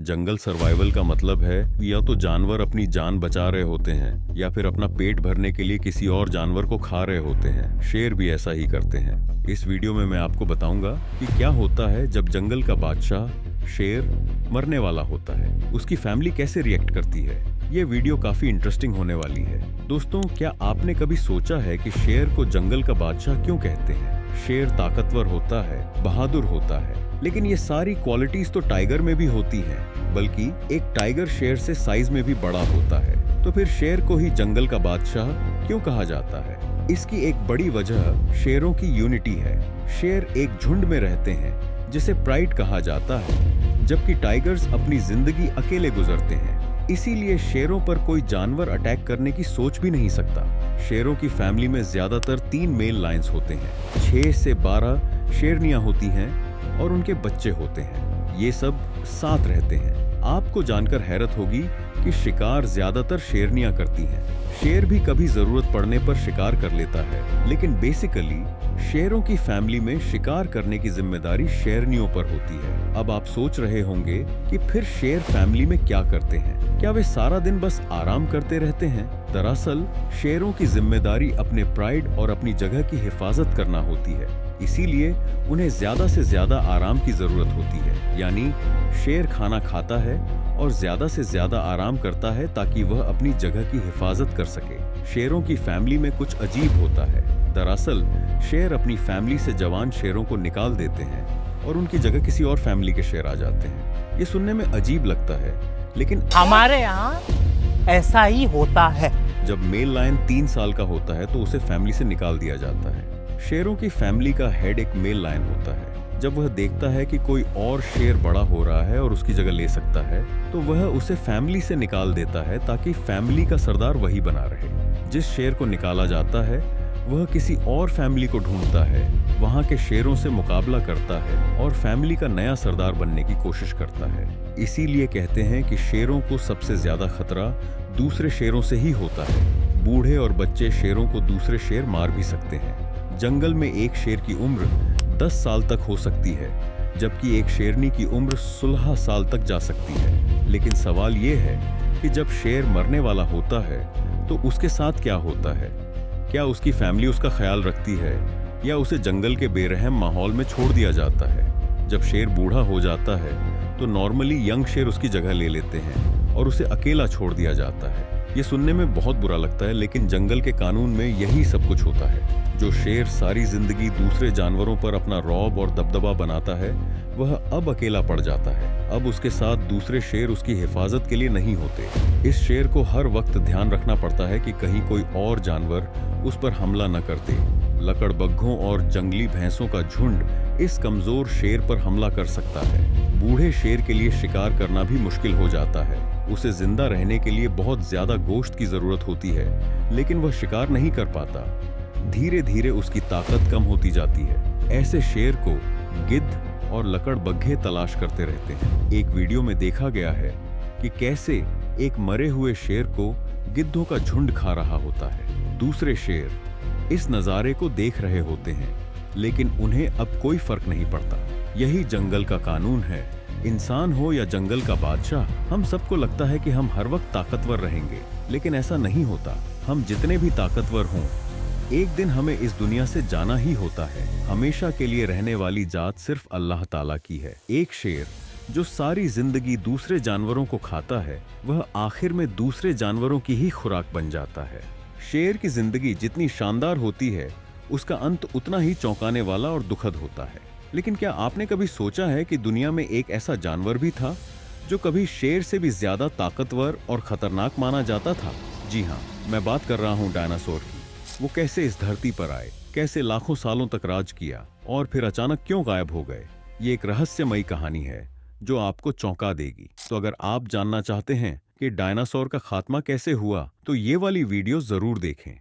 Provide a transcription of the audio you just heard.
जंगल survival का मतलब है या तो जानवर अपनी जान बचा रहे होते हैं या फिर अपना पेट भरने के लिए किसी और जानवर को खा रहे होते हैं। शेर भी ऐसा ही करते हैं। इस वीडियो में मैं आपको बताऊंगा कि क्या होता है जब जंगल का बादशाह शेर मरने वाला होता है, उसकी फैमिली कैसे रिएक्ट करती है। ये वीडियो काफी इंटरेस्टिंग होने वाली है। दोस्तों, क्या आपने कभी सोचा है कि शेर को जंगल का बादशाह क्यों कहते हैं? शेर ताकतवर होता है, बहादुर होता है, लेकिन ये सारी क्वालिटीज तो टाइगर में भी होती हैं, बल्कि एक टाइगर शेर से साइज में भी बड़ा होता है। तो फिर शेर को ही जंगल का बादशाह क्यों कहा जाता है? इसकी एक बड़ी वजह शेरों की यूनिटी है। शेर एक झुंड में रहते हैं जिसे प्राइड कहा जाता है, जबकि टाइगर्स अपनी जिंदगी अकेले गुजरते हैं। इसीलिए शेरों पर कोई जानवर अटैक करने की सोच भी नहीं सकता। शेरों की फैमिली में ज्यादातर 3 मेल लायंस होते हैं, 6 से 12 शेरनियां होती हैं और उनके बच्चे होते हैं। ये सब साथ रहते हैं। आपको जानकर हैरत होगी कि शिकार ज्यादातर शेरनियां करती हैं। शेर भी कभी जरूरत पड़ने पर शिकार कर लेता है, लेकिन बेसिकली शेरों की फैमिली में शिकार करने की जिम्मेदारी शेरनियों पर होती है। अब आप सोच रहे होंगे कि फिर शेर फैमिली में क्या करते हैं? क्या वे सारा दिन बस आराम करते रहते हैं? दरअसल शेरों की जिम्मेदारी अपने प्राइड और अपनी जगह की हिफाजत करना होती है। इसीलिए उन्हें ज्यादा से ज्यादा आराम की जरूरत होती है। यानी शेर खाना खाता है और ज्यादा से ज्यादा आराम करता है ताकि वह अपनी जगह की हिफाजत कर सके। शेरों की फैमिली में कुछ अजीब होता है। दरअसल शेर अपनी फैमिली से जवान शेरों को निकाल देते हैं और उनकी जगह किसी और फैमिली के शेर आ जाते हैं। ये सुनने में अजीब लगता है, लेकिन हमारे यहाँ ऐसा ही होता है। जब मेल लायन 3 साल का होता है तो उसे फैमिली से निकाल दिया जाता है। शेरों की फैमिली का हेड एक मेल लायन होता है। जब वह देखता है कि कोई और शेर बड़ा हो रहा है और उसकी जगह ले सकता है, तो वह उसे फैमिली से निकाल देता है ताकि फैमिली का सरदार वही बना रहे। जिस शेर को निकाला जाता है वह किसी और फैमिली को ढूंढता है, वहां के शेरों से मुकाबला करता है और फैमिली का नया सरदार बनने की कोशिश करता है। इसीलिए कहते हैं कि शेरों को सबसे ज्यादा खतरा दूसरे शेरों से ही होता है। बूढ़े और बच्चे शेरों को दूसरे शेर मार भी सकते हैं। जंगल में एक शेर की उम्र 10 साल तक हो सकती है, जबकि एक शेरनी की उम्र 16 साल तक जा सकती है। लेकिन सवाल ये है कि जब शेर मरने वाला होता है तो उसके साथ क्या होता है? क्या उसकी फैमिली उसका ख्याल रखती है या उसे जंगल के बेरहम माहौल में छोड़ दिया जाता है? जब शेर बूढ़ा हो जाता है तो नॉर्मली यंग शेर उसकी जगह ले लेते हैं और उसे अकेला छोड़ दिया जाता है। ये सुनने में बहुत बुरा लगता है, लेकिन जंगल के कानून में यही सब कुछ होता है। जो शेर सारी जिंदगी दूसरे जानवरों पर अपना रौब और दबदबा बनाता है, वह अब अकेला पड़ जाता है। अब उसके साथ दूसरे शेर उसकी हिफाजत के लिए नहीं होते। इस शेर को हर वक्त ध्यान रखना पड़ता है कि कहीं कोई और जानवर उस पर हमला न कर दे। लकड़बग्घों और जंगली भैंसों का झुंड इस कमजोर शेर पर हमला कर सकता है। बूढ़े शेर के लिए शिकार करना भी मुश्किल हो जाता है। उसे जिंदा रहने के लिए बहुत ज्यादा गोश्त की जरूरत होती है, लेकिन वह शिकार नहीं कर पाता। धीरे धीरे उसकी ताकत कम होती जाती है। ऐसे शेर को गिद्ध और लकड़बग्घे तलाश करते रहते हैं। एक वीडियो में देखा गया है कि कैसे एक मरे हुए शेर को गिद्धों का झुंड खा रहा होता है। दूसरे शेर इस नजारे को देख रहे होते हैं, लेकिन उन्हें अब कोई फर्क नहीं पड़ता। यही जंगल का कानून है। इंसान हो या जंगल का बादशाह, हम सबको लगता है कि हम हर वक्त ताकतवर रहेंगे, लेकिन ऐसा नहीं होता। हम जितने भी ताकतवर हों, एक दिन हमें इस दुनिया से जाना ही होता है। हमेशा के लिए रहने वाली जात सिर्फ अल्लाह ताला की है। एक शेर जो सारी जिंदगी दूसरे जानवरों को खाता है, वह आखिर में दूसरे जानवरों की ही खुराक बन जाता है। शेर की जिंदगी जितनी शानदार होती है, उसका अंत उतना ही चौंकाने वाला और दुखद होता है। लेकिन क्या आपने कभी सोचा है कि दुनिया में एक ऐसा जानवर भी था जो कभी शेर से भी ज्यादा ताकतवर और खतरनाक माना जाता था? जी हाँ, मैं बात कर रहा हूँ डायनासोर की। वो कैसे इस धरती पर आए, कैसे लाखों सालों तक राज किया और फिर अचानक क्यों गायब हो गए। ये एक रहस्यमयी कहानी है जो आपको चौंका देगी। तो अगर आप जानना चाहते हैं कि डायनासोर का खात्मा कैसे हुआ, तो ये वाली वीडियो जरूर देखें।